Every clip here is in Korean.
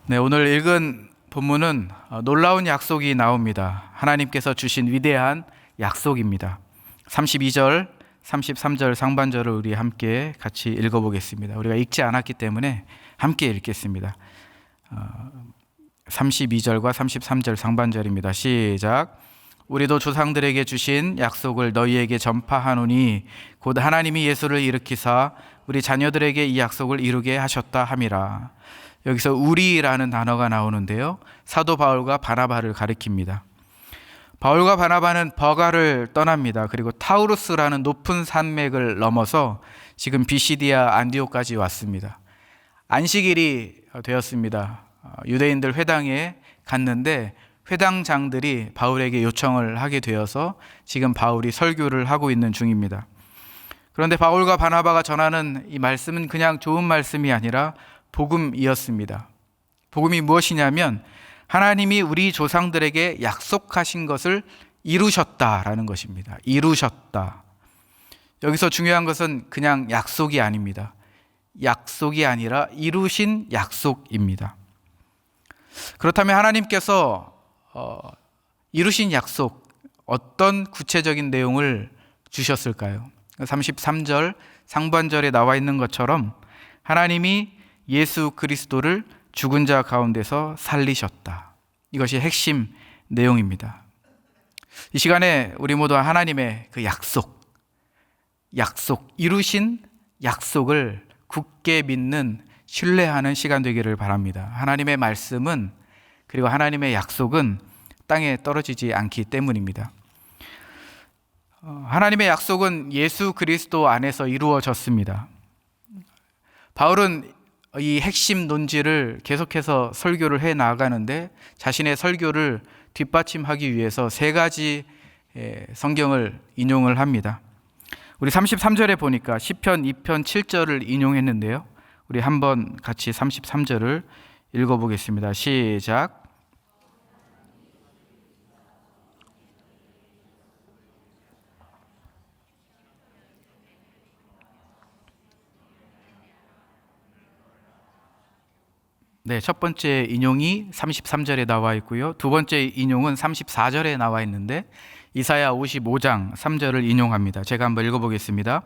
네, 오늘 읽은 본문은 놀라운 약속이 나옵니다. 하나님께서 주신 위대한 약속입니다. 32절, 33절 상반절을 우리 함께 같이 읽어보겠습니다. 우리가 읽지 않았기 때문에 함께 읽겠습니다. 32절과 33절 상반절입니다. 시작. 우리도 조상들에게 주신 약속을 너희에게 전파하노니 곧 하나님이 예수를 일으키사 우리 자녀들에게 이 약속을 이루게 하셨다 함이라. 여기서 우리라는 단어가 나오는데요, 사도 바울과 바나바를 가리킵니다. 바울과 바나바는 버가를 떠납니다. 그리고 타우루스라는 높은 산맥을 넘어서 지금 비시디아 안디옥까지 왔습니다. 안식일이 되었습니다. 유대인들 회당에 갔는데 회당장들이 바울에게 요청을 하게 되어서 지금 바울이 설교를 하고 있는 중입니다. 그런데 바울과 바나바가 전하는 이 말씀은 그냥 좋은 말씀이 아니라 복음이었습니다. 복음이 무엇이냐면 하나님이 우리 조상들에게 약속하신 것을 이루셨다라는 것입니다. 이루셨다. 여기서 중요한 것은 그냥 약속이 아닙니다. 약속이 아니라 이루신 약속입니다. 그렇다면 하나님께서 이루신 약속, 어떤 구체적인 내용을 주셨을까요? 33절 상반절에 나와 있는 것처럼 하나님이 예수 그리스도를 죽은 자 가운데서 살리셨다. 이것이 핵심 내용입니다. 이 시간에 우리 모두 하나님의 그 약속, 이루신 약속을 굳게 믿는, 신뢰하는 시간 되기를 바랍니다. 하나님의 말씀은, 그리고 하나님의 약속은 땅에 떨어지지 않기 때문입니다. 하나님의 약속은 예수 그리스도 안에서 이루어졌습니다. 바울은 이 핵심 논지를 계속해서 설교를 해 나가는데 자신의 설교를 뒷받침하기 위해서 세 가지 성경을 인용을 합니다. 우리 33절에 보니까 시편 2편 7절을 인용했는데요, 우리 한번 같이 33절을 읽어보겠습니다. 시작. 네, 첫 번째 인용이 33절에 나와 있고요. 두 번째 인용은 34절에 나와 있는데 이사야 55장 3절을 인용합니다. 제가 한번 읽어보겠습니다.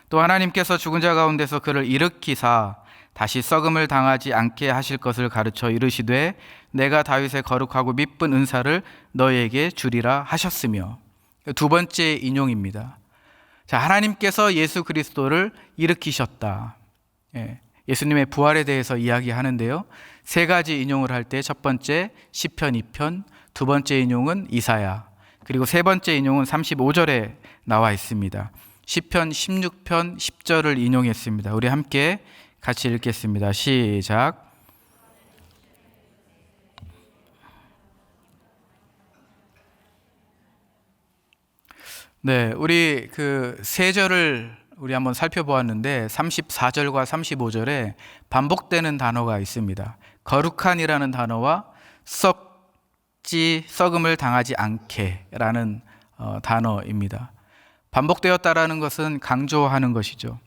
또 하나님께서 죽은 자 가운데서 그를 일으키사 다시 썩음을 당하지 않게 하실 것을 가르쳐 이르시되 내가 다윗의 거룩하고 믿은 은사를 너희에게 주리라 하셨으며. 두 번째 인용입니다. 자, 하나님께서 예수 그리스도를 일으키셨다. 예수님의 부활에 대해서 이야기하는데요, 세 가지 인용을 할 때 첫 번째 시편 2편, 두 번째 인용은 이사야, 그리고 세 번째 인용은 35절에 나와 있습니다. 시편 16편 10절을 인용했습니다. 우리 함께 같이 읽겠습니다. 시작. 네, 우리 그 세 절을 우리 한번 살펴보았는데 34절과 35절에 반복되는 단어가 있습니다. 거룩한이라는 단어와 썩음을 당하지 않게라는 단어입니다. 반복되었다라는 것은 강조하는 것이죠.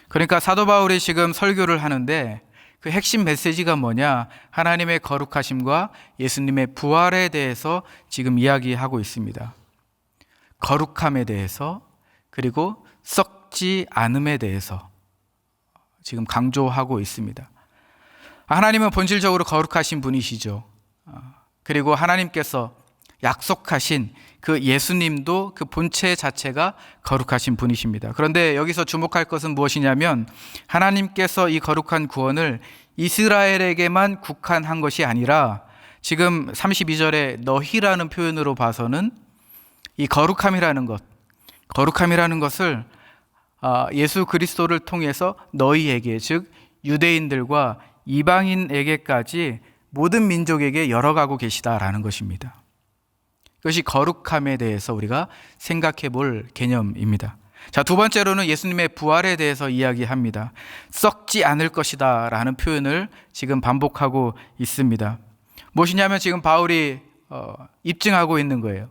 그러니까 사도 바울이 지금 설교를 하는데 그 핵심 메시지가 뭐냐? 하나님의 거룩하심과 예수님의 부활에 대해서 지금 이야기하고 있습니다. 거룩함에 대해서, 그리고 썩지 않음에 대해서 지금 강조하고 있습니다. 하나님은 본질적으로 거룩하신 분이시죠. 그리고 하나님께서 약속하신 그 예수님도 그 본체 자체가 거룩하신 분이십니다. 그런데 여기서 주목할 것은 무엇이냐면 하나님께서 이 거룩한 구원을 이스라엘에게만 국한한 것이 아니라 지금 32절에 너희라는 표현으로 봐서는 이 거룩함이라는 것을 예수 그리스도를 통해서 너희에게, 즉 유대인들과 이방인에게까지 모든 민족에게 열어가고 계시다라는 것입니다. 그것이 거룩함에 대해서 우리가 생각해 볼 개념입니다. 자, 두 번째로는 예수님의 부활에 대해서 이야기합니다. 썩지 않을 것이다 라는 표현을 지금 반복하고 있습니다. 무엇이냐면 지금 바울이 입증하고 있는 거예요.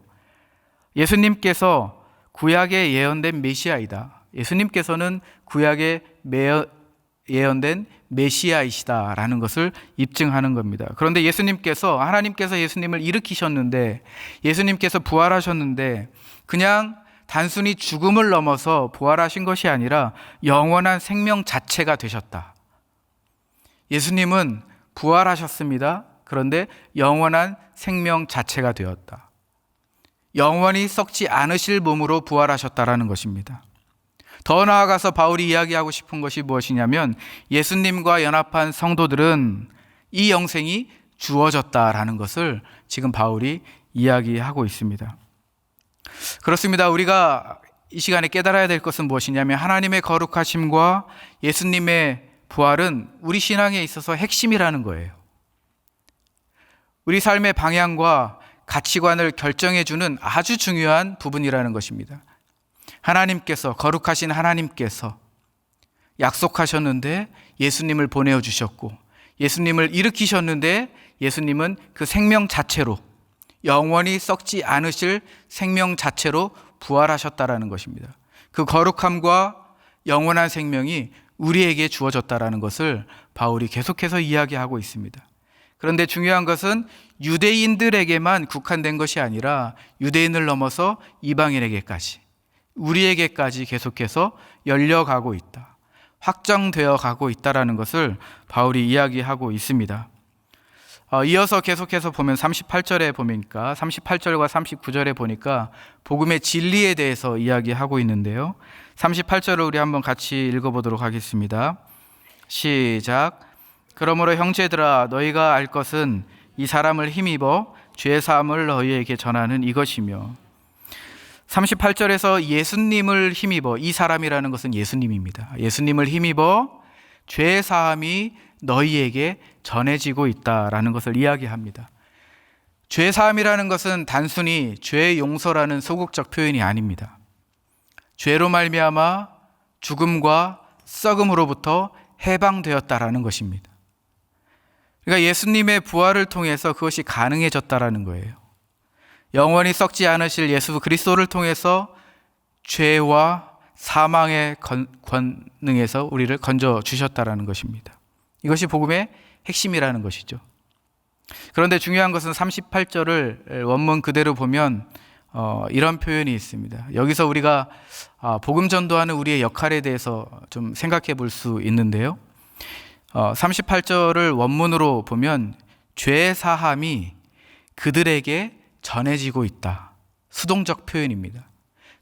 예수님께서 구약에 예언된 메시아이다. 예수님께서는 구약에 예언된 메시아이시다라는 것을 입증하는 겁니다. 그런데 하나님께서 예수님을 일으키셨는데, 예수님께서 부활하셨는데 그냥 단순히 죽음을 넘어서 부활하신 것이 아니라 영원한 생명 자체가 되셨다. 예수님은 부활하셨습니다. 그런데 영원한 생명 자체가 되었다. 영원히 썩지 않으실 몸으로 부활하셨다라는 것입니다. 더 나아가서 바울이 이야기하고 싶은 것이 무엇이냐면, 예수님과 연합한 성도들은 이 영생이 주어졌다라는 것을 지금 바울이 이야기하고 있습니다. 그렇습니다. 우리가 이 시간에 깨달아야 될 것은 무엇이냐면, 하나님의 거룩하심과 예수님의 부활은 우리 신앙에 있어서 핵심이라는 거예요. 우리 삶의 방향과 가치관을 결정해주는 아주 중요한 부분이라는 것입니다. 거룩하신 하나님께서 약속하셨는데 예수님을 보내어 주셨고, 예수님을 일으키셨는데 예수님은 그 생명 자체로, 영원히 썩지 않으실 생명 자체로 부활하셨다라는 것입니다. 그 거룩함과 영원한 생명이 우리에게 주어졌다라는 것을 바울이 계속해서 이야기하고 있습니다. 그런데 중요한 것은 유대인들에게만 국한된 것이 아니라 유대인을 넘어서 이방인에게까지, 우리에게까지 계속해서 열려가고 있다, 확정되어 가고 있다라는 것을 바울이 이야기하고 있습니다. 이어서 계속해서 보면 38절에 보니까, 38절과 39절에 보니까 복음의 진리에 대해서 이야기하고 있는데요. 38절을 우리 한번 같이 읽어보도록 하겠습니다. 시작. 그러므로 형제들아, 너희가 알 것은 이 사람을 힘입어 죄 사함을 너희에게 전하는 이것이며. 38절에서 예수님을 힘입어, 이 사람이라는 것은 예수님입니다. 예수님을 힘입어 죄 사함이 너희에게 전해지고 있다라는 것을 이야기합니다. 죄 사함이라는 것은 단순히 죄 용서라는 소극적 표현이 아닙니다. 죄로 말미암아 죽음과 썩음으로부터 해방되었다라는 것입니다. 그러니까 예수님의 부활을 통해서 그것이 가능해졌다라는 거예요. 영원히 썩지 않으실 예수 그리스도를 통해서 죄와 사망의 권능에서 우리를 건져 주셨다라는 것입니다. 이것이 복음의 핵심이라는 것이죠. 그런데 중요한 것은 38절을 원문 그대로 보면 이런 표현이 있습니다. 여기서 우리가 복음 전도하는 우리의 역할에 대해서 좀 생각해 볼 수 있는데요. 38절을 원문으로 보면 죄 사함이 그들에게 전해지고 있다. 수동적 표현입니다.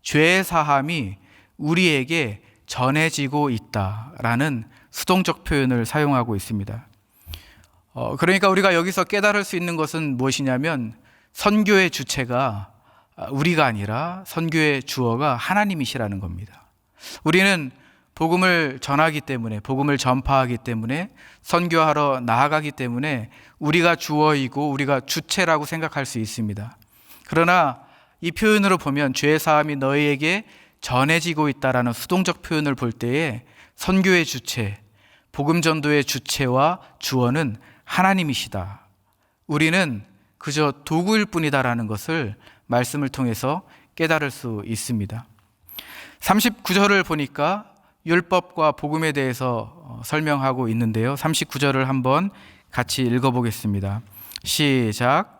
죄 사함이 우리에게 전해지고 있다라는 수동적 표현을 사용하고 있습니다. 그러니까 우리가 여기서 깨달을 수 있는 것은 무엇이냐면, 선교의 주체가 우리가 아니라 선교의 주어가 하나님이시라는 겁니다. 우리는 복음을 전하기 때문에, 복음을 전파하기 때문에, 선교하러 나아가기 때문에 우리가 주어이고 우리가 주체라고 생각할 수 있습니다. 그러나 이 표현으로 보면 죄 사함이 너희에게 전해지고 있다라는 수동적 표현을 볼 때에 선교의 주체, 복음 전도의 주체와 주어는 하나님이시다. 우리는 그저 도구일 뿐이다라는 것을 말씀을 통해서 깨달을 수 있습니다. 39절을 보니까 율법과 복음에 대해서 설명하고 있는데요. 39절을 한번 같이 읽어보겠습니다. 시작.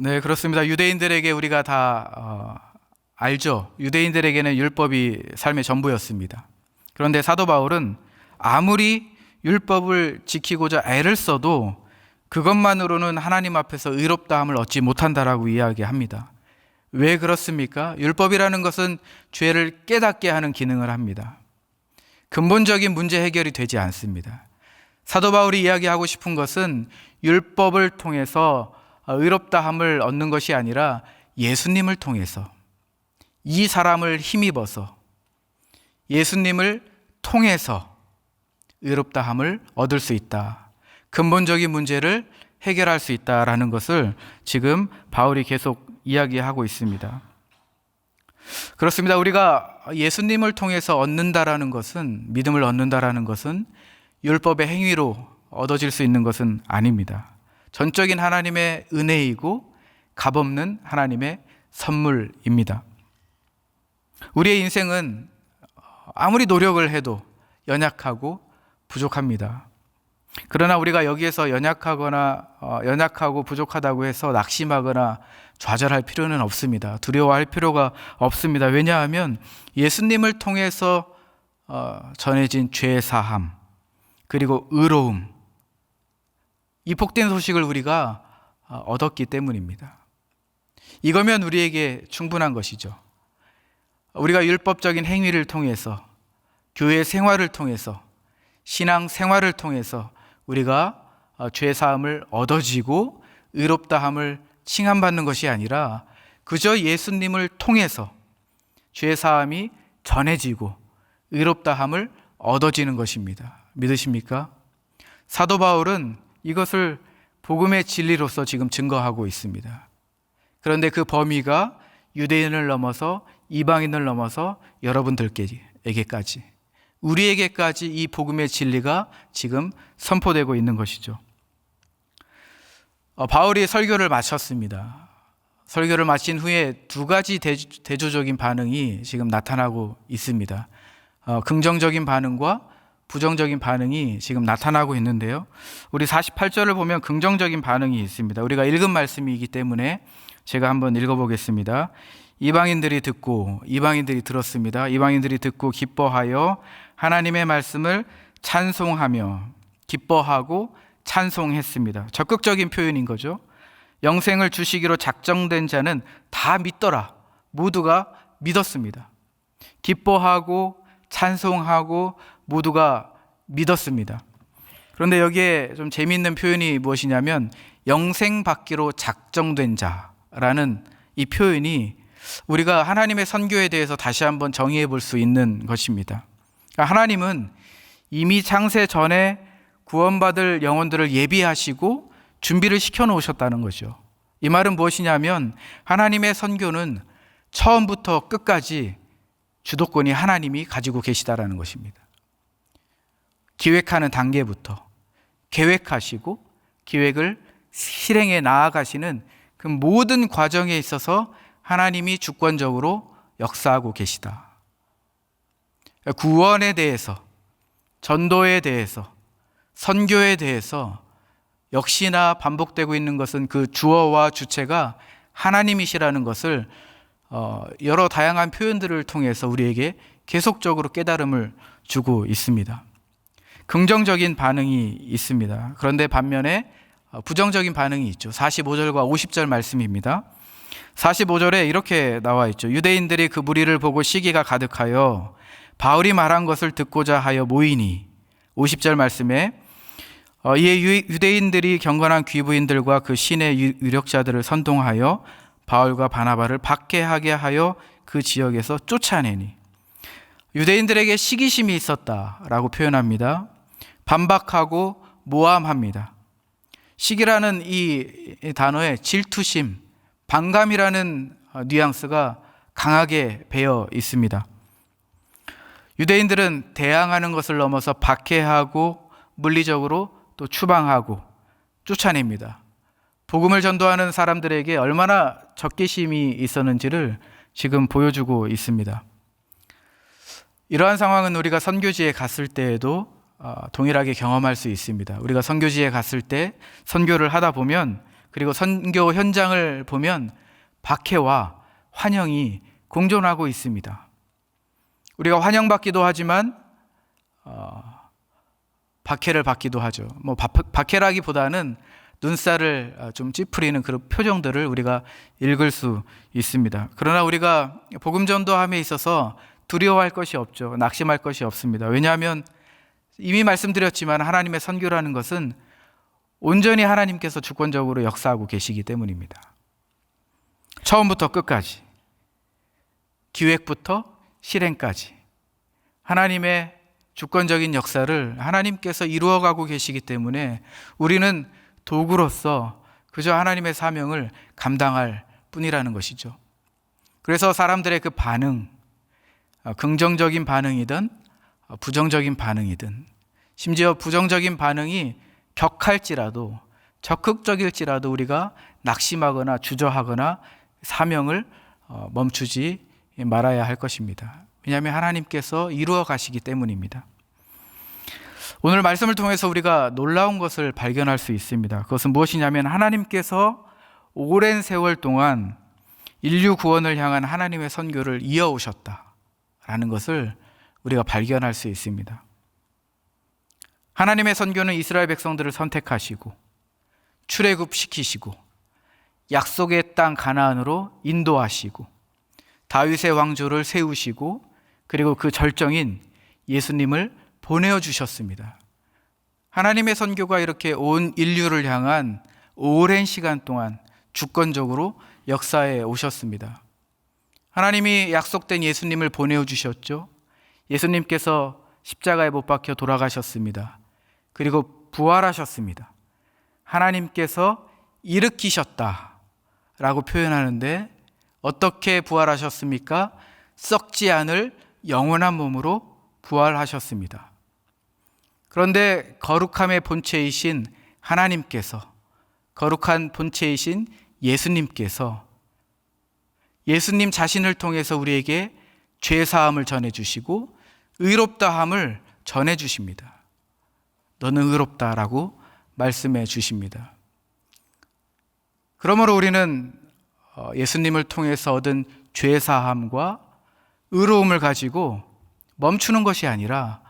네, 그렇습니다. 유대인들에게 우리가 다 알죠. 유대인들에게는 율법이 삶의 전부였습니다. 그런데 사도 바울은 아무리 율법을 지키고자 애를 써도 그것만으로는 하나님 앞에서 의롭다함을 얻지 못한다라고 이야기합니다. 왜 그렇습니까? 율법이라는 것은 죄를 깨닫게 하는 기능을 합니다. 근본적인 문제 해결이 되지 않습니다. 사도 바울이 이야기하고 싶은 것은 율법을 통해서 의롭다함을 얻는 것이 아니라 예수님을 통해서, 이 사람을 힘입어서, 예수님을 통해서 의롭다함을 얻을 수 있다. 근본적인 문제를 해결할 수 있다라는 것을 지금 바울이 계속 이야기하고 있습니다. 그렇습니다. 우리가 예수님을 통해서 얻는다라는 것은, 믿음을 얻는다라는 것은 율법의 행위로 얻어질 수 있는 것은 아닙니다. 전적인 하나님의 은혜이고 값없는 하나님의 선물입니다. 우리의 인생은 아무리 노력을 해도 연약하고 부족합니다. 그러나 우리가 여기에서 연약하고 부족하다고 해서 낙심하거나 좌절할 필요는 없습니다. 두려워할 필요가 없습니다. 왜냐하면 예수님을 통해서 전해진 죄 사함, 그리고 의로움, 이 복된 소식을 우리가 얻었기 때문입니다. 이거면 우리에게 충분한 것이죠. 우리가 율법적인 행위를 통해서, 교회 생활을 통해서, 신앙 생활을 통해서 우리가 죄 사함을 얻어지고 의롭다함을 칭함받는 것이 아니라 그저 예수님을 통해서 죄 사함이 전해지고 의롭다함을 얻어지는 것입니다. 믿으십니까? 사도 바울은 이것을 복음의 진리로서 지금 증거하고 있습니다. 그런데 그 범위가 유대인을 넘어서 이방인을 넘어서 여러분들에게까지, 우리에게까지 이 복음의 진리가 지금 선포되고 있는 것이죠. 바울이 설교를 마쳤습니다. 설교를 마친 후에 두 가지 대조적인 반응이 지금 나타나고 있습니다. 긍정적인 반응과 부정적인 반응이 지금 나타나고 있는데요. 우리 48절을 보면 긍정적인 반응이 있습니다. 우리가 읽은 말씀이기 때문에 제가 한번 읽어보겠습니다. 이방인들이 들었습니다. 이방인들이 듣고 기뻐하여 하나님의 말씀을 찬송하며, 기뻐하고 찬송했습니다. 적극적인 표현인 거죠. 영생을 주시기로 작정된 자는 다 믿더라. 모두가 믿었습니다. 기뻐하고 찬송하고 모두가 믿었습니다. 그런데 여기에 좀 재미있는 표현이 무엇이냐면 영생 받기로 작정된 자라는 이 표현이 우리가 하나님의 선교에 대해서 다시 한번 정의해 볼 수 있는 것입니다. 그러니까 하나님은 이미 창세 전에 구원받을 영혼들을 예비하시고 준비를 시켜 놓으셨다는 거죠. 이 말은 무엇이냐면 하나님의 선교는 처음부터 끝까지 주도권이 하나님이 가지고 계시다라는 것입니다. 기획하는 단계부터 계획하시고 기획을 실행해 나아가시는 그 모든 과정에 있어서 하나님이 주권적으로 역사하고 계시다. 구원에 대해서, 전도에 대해서, 선교에 대해서 역시나 반복되고 있는 것은 그 주어와 주체가 하나님이시라는 것을 여러 다양한 표현들을 통해서 우리에게 계속적으로 깨달음을 주고 있습니다. 긍정적인 반응이 있습니다. 그런데 반면에 부정적인 반응이 있죠. 45절과 50절 말씀입니다. 45절에 이렇게 나와 있죠. 유대인들이 그 무리를 보고 시기가 가득하여 바울이 말한 것을 듣고자 하여 모이니. 50절 말씀에 이에 유대인들이 경건한 귀부인들과 그 신의 유력자들을 선동하여 바울과 바나바를 박해하게 하여 그 지역에서 쫓아내니. 유대인들에게 시기심이 있었다라고 표현합니다. 반박하고 모함합니다. 시기라는 이 단어에 질투심, 반감이라는 뉘앙스가 강하게 배어 있습니다. 유대인들은 대항하는 것을 넘어서 박해하고 물리적으로 또 추방하고 쫓아냅니다. 복음을 전도하는 사람들에게 얼마나 적개심이 있었는지를 지금 보여주고 있습니다. 이러한 상황은 우리가 선교지에 갔을 때에도 동일하게 경험할 수 있습니다. 우리가 선교지에 갔을 때 선교를 하다 보면, 그리고 선교 현장을 보면 박해와 환영이 공존하고 있습니다. 우리가 환영받기도 하지만 박해를 받기도 하죠. 박해라기보다는 눈살을 좀 찌푸리는 그런 표정들을 우리가 읽을 수 있습니다. 그러나 우리가 복음 전도함에 있어서 두려워할 것이 없죠. 낙심할 것이 없습니다. 왜냐하면 이미 말씀드렸지만 하나님의 선교라는 것은 온전히 하나님께서 주권적으로 역사하고 계시기 때문입니다. 처음부터 끝까지, 기획부터 실행까지 하나님의 주권적인 역사를 하나님께서 이루어가고 계시기 때문에 우리는 도구로서 그저 하나님의 사명을 감당할 뿐이라는 것이죠. 그래서 사람들의 그 반응, 긍정적인 반응이든 부정적인 반응이든, 심지어 부정적인 반응이 격할지라도 적극적일지라도 우리가 낙심하거나 주저하거나 사명을 멈추지 말아야 할 것입니다. 왜냐하면 하나님께서 이루어 가시기 때문입니다. 오늘 말씀을 통해서 우리가 놀라운 것을 발견할 수 있습니다. 그것은 무엇이냐면 하나님께서 오랜 세월 동안 인류 구원을 향한 하나님의 선교를 이어오셨다라는 것을 우리가 발견할 수 있습니다. 하나님의 선교는 이스라엘 백성들을 선택하시고 출애굽시키시고 약속의 땅 가나안으로 인도하시고 다윗의 왕조를 세우시고 그리고 그 절정인 예수님을 보내어 주셨습니다. 하나님의 선교가 이렇게 온 인류를 향한 오랜 시간 동안 주권적으로 역사에 오셨습니다. 하나님이 약속된 예수님을 보내어 주셨죠. 예수님께서 십자가에 못 박혀 돌아가셨습니다. 그리고 부활하셨습니다. 하나님께서 일으키셨다라고 표현하는데 어떻게 부활하셨습니까? 썩지 않을 영원한 몸으로 부활하셨습니다. 그런데 거룩함의 본체이신 하나님께서, 거룩한 본체이신 예수님께서 예수님 자신을 통해서 우리에게 죄사함을 전해주시고 의롭다함을 전해주십니다. 너는 의롭다라고 말씀해 주십니다. 그러므로 우리는 예수님을 통해서 얻은 죄사함과 의로움을 가지고 멈추는 것이 아니라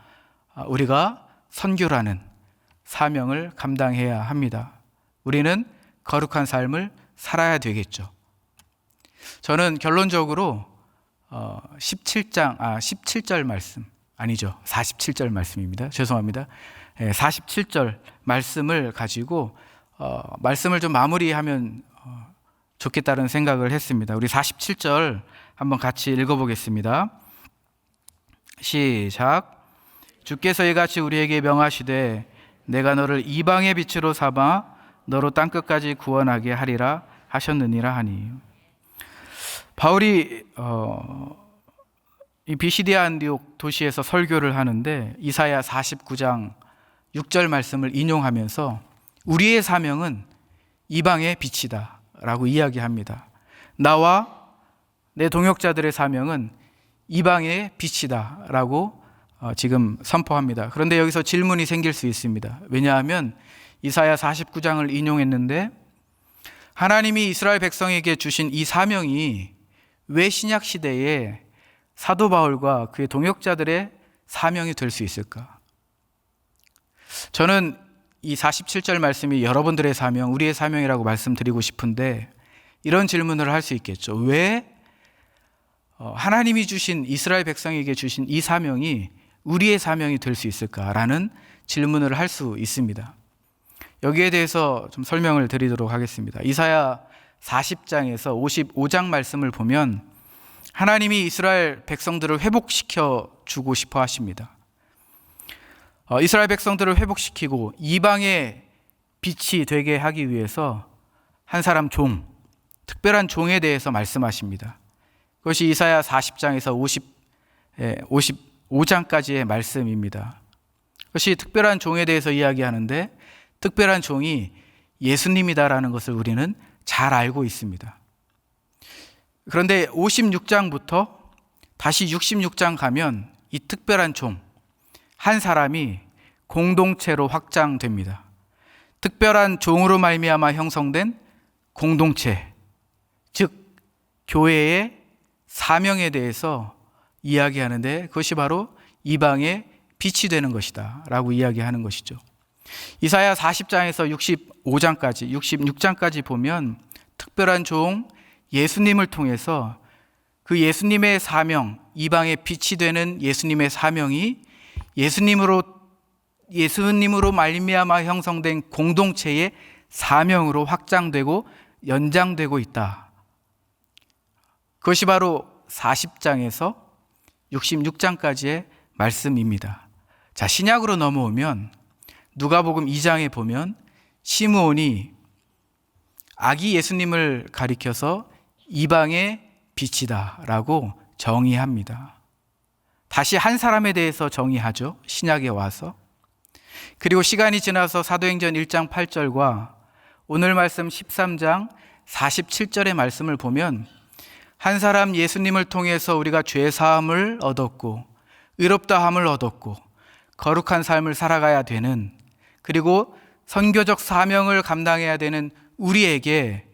우리가 선교라는 사명을 감당해야 합니다. 우리는 거룩한 삶을 살아야 되겠죠. 저는 결론적으로 17절 말씀, 아니죠, 47절 말씀입니다. 죄송합니다. 47절 말씀을 가지고 말씀을 좀 마무리하면 좋겠다는 생각을 했습니다. 우리 47절 한번 같이 읽어보겠습니다. 시작. 주께서 이같이 우리에게 명하시되 내가 너를 이방의 빛으로 삼아 너로 땅끝까지 구원하게 하리라 하셨느니라 하니. 바울이 이 비시디아 안디옥 도시에서 설교를 하는데 이사야 49장 6절 말씀을 인용하면서 우리의 사명은 이방의 빛이다 라고 이야기합니다. 나와 내 동역자들의 사명은 이방의 빛이다 라고 지금 선포합니다. 그런데 여기서 질문이 생길 수 있습니다. 왜냐하면 이사야 49장을 인용했는데 하나님이 이스라엘 백성에게 주신 이 사명이 왜 신약 시대에 사도 바울과 그의 동역자들의 사명이 될 수 있을까? 저는 이 47절 말씀이 여러분들의 사명, 우리의 사명이라고 말씀드리고 싶은데 이런 질문을 할 수 있겠죠. 왜 하나님이 주신, 이스라엘 백성에게 주신 이 사명이 우리의 사명이 될 수 있을까라는 질문을 할 수 있습니다. 여기에 대해서 좀 설명을 드리도록 하겠습니다. 이사야 40장에서 55장 말씀을 보면 하나님이 이스라엘 백성들을 회복시켜 주고 싶어 하십니다. 이스라엘 백성들을 회복시키고 이방의 빛이 되게 하기 위해서 한 사람 종, 특별한 종에 대해서 말씀하십니다. 그것이 이사야 40장에서 55장까지의 말씀입니다. 그것이 특별한 종에 대해서 이야기하는데 특별한 종이 예수님이다라는 것을 우리는 잘 알고 있습니다. 그런데 56장부터 다시 66장 가면 이 특별한 종, 한 사람이 공동체로 확장됩니다. 특별한 종으로 말미암아 형성된 공동체, 즉 교회의 사명에 대해서 이야기하는데 그것이 바로 이방의 빛이 되는 것이다 라고 이야기하는 것이죠. 이사야 40장에서 65장까지 66장까지 보면 특별한 종 예수님을 통해서 그 예수님의 사명, 이방의 빛이 되는 예수님의 사명이 예수님으로 말미암아 형성된 공동체의 사명으로 확장되고 연장되고 있다. 그것이 바로 40장에서 66장까지의 말씀입니다. 자, 신약으로 넘어오면 누가복음 2장에 보면 시므온이 아기 예수님을 가리켜서 이방의 빛이다 라고 정의합니다. 다시 한 사람에 대해서 정의하죠. 신약에 와서. 그리고 시간이 지나서 사도행전 1장 8절과 오늘 말씀 13장 47절의 말씀을 보면 한 사람 예수님을 통해서 우리가 죄 사함을 얻었고 의롭다함을 얻었고 거룩한 삶을 살아가야 되는, 그리고 선교적 사명을 감당해야 되는 우리에게,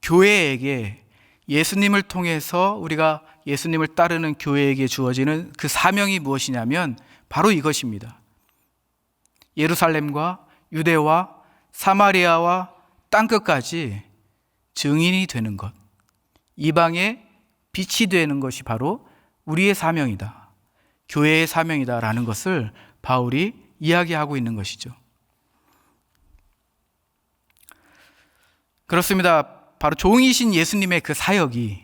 교회에게, 예수님을 통해서 우리가 예수님을 따르는 교회에게 주어지는 그 사명이 무엇이냐면 바로 이것입니다. 예루살렘과 유대와 사마리아와 땅끝까지 증인이 되는 것, 이방의 빛이 되는 것이 바로 우리의 사명이다, 교회의 사명이다라는 것을 바울이 이야기하고 있는 것이죠. 그렇습니다. 바로 종이신 예수님의 그 사역이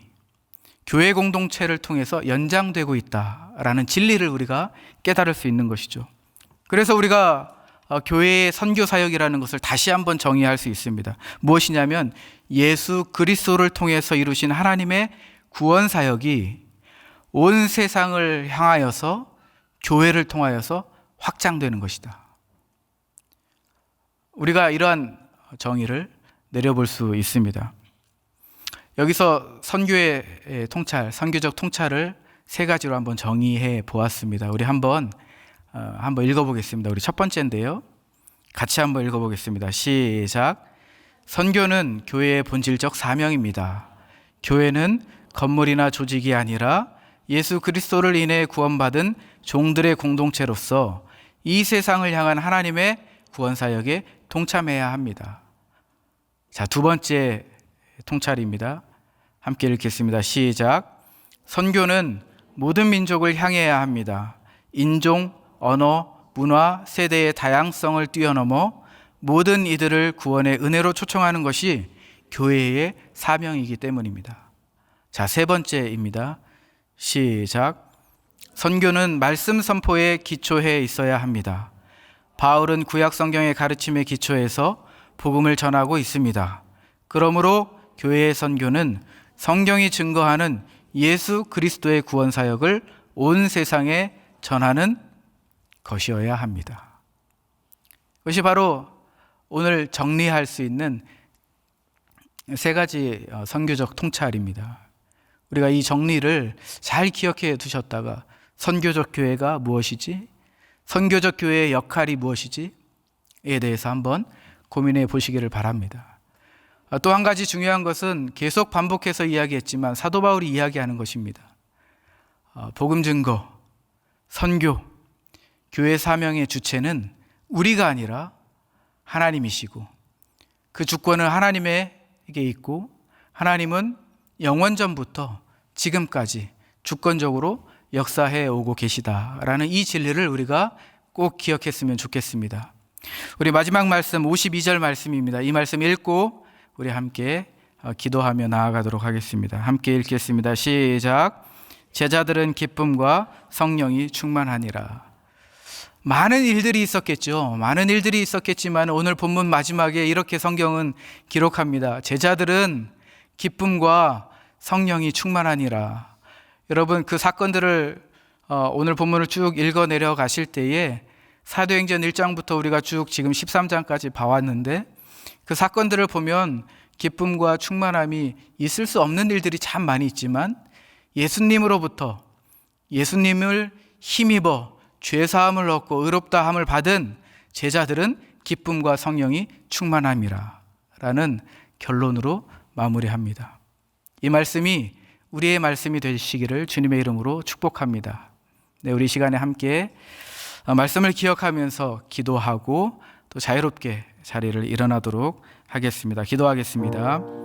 교회 공동체를 통해서 연장되고 있다라는 진리를 우리가 깨달을 수 있는 것이죠. 그래서 우리가 교회의 선교 사역이라는 것을 다시 한번 정의할 수 있습니다. 무엇이냐면 예수 그리스도를 통해서 이루신 하나님의 구원 사역이 온 세상을 향하여서 교회를 통하여서 확장되는 것이다. 우리가 이러한 정의를 내려볼 수 있습니다. 여기서 선교의 통찰, 선교적 통찰을 세 가지로 한번 정의해 보았습니다. 우리 한번 읽어보겠습니다. 우리 첫 번째인데요. 같이 한번 읽어보겠습니다. 시작. 선교는 교회의 본질적 사명입니다. 교회는 건물이나 조직이 아니라 예수 그리스도를 인해 구원받은 종들의 공동체로서 이 세상을 향한 하나님의 구원 사역에 동참해야 합니다. 자, 두 번째 통찰입니다. 함께 읽겠습니다. 시작. 선교는 모든 민족을 향해야 합니다. 인종, 언어, 문화, 세대의 다양성을 뛰어넘어 모든 이들을 구원의 은혜로 초청하는 것이 교회의 사명이기 때문입니다. 자, 세 번째입니다. 시작. 선교는 말씀 선포에 기초해 있어야 합니다. 바울은 구약 성경의 가르침에 기초해서 복음을 전하고 있습니다. 그러므로 교회의 선교는 성경이 증거하는 예수 그리스도의 구원 사역을 온 세상에 전하는 것이어야 합니다. 그것이 바로 오늘 정리할 수 있는 세 가지 선교적 통찰입니다. 우리가 이 정리를 잘 기억해 두셨다가 선교적 교회가 무엇이지? 선교적 교회의 역할이 무엇이지? 에 대해서 한번 고민해 보시기를 바랍니다. 또 한 가지 중요한 것은 계속 반복해서 이야기했지만 사도 바울이 이야기하는 것입니다. 복음 증거, 선교, 교회 사명의 주체는 우리가 아니라 하나님이시고 그 주권은 하나님에게 있고 하나님은 영원전부터 지금까지 주권적으로 역사해 오고 계시다라는 이 진리를 우리가 꼭 기억했으면 좋겠습니다. 우리 마지막 말씀 52절 말씀입니다. 이 말씀 읽고 우리 함께 기도하며 나아가도록 하겠습니다. 함께 읽겠습니다. 시작. 제자들은 기쁨과 성령이 충만하니라. 많은 일들이 있었겠죠. 많은 일들이 있었겠지만 오늘 본문 마지막에 이렇게 성경은 기록합니다. 제자들은 기쁨과 성령이 충만하니라. 여러분, 그 사건들을 오늘 본문을 쭉 읽어 내려 가실 때에 사도행전 1장부터 우리가 쭉 지금 13장까지 봐왔는데 그 사건들을 보면 기쁨과 충만함이 있을 수 없는 일들이 참 많이 있지만 예수님으로부터 예수님을 힘입어 죄사함을 얻고 의롭다함을 받은 제자들은 기쁨과 성령이 충만함이라 라는 결론으로 마무리합니다. 이 말씀이 우리의 말씀이 되시기를 주님의 이름으로 축복합니다. 네, 우리 시간에 함께 말씀을 기억하면서 기도하고 또 자유롭게 자리를 일어나도록 하겠습니다. 기도하겠습니다.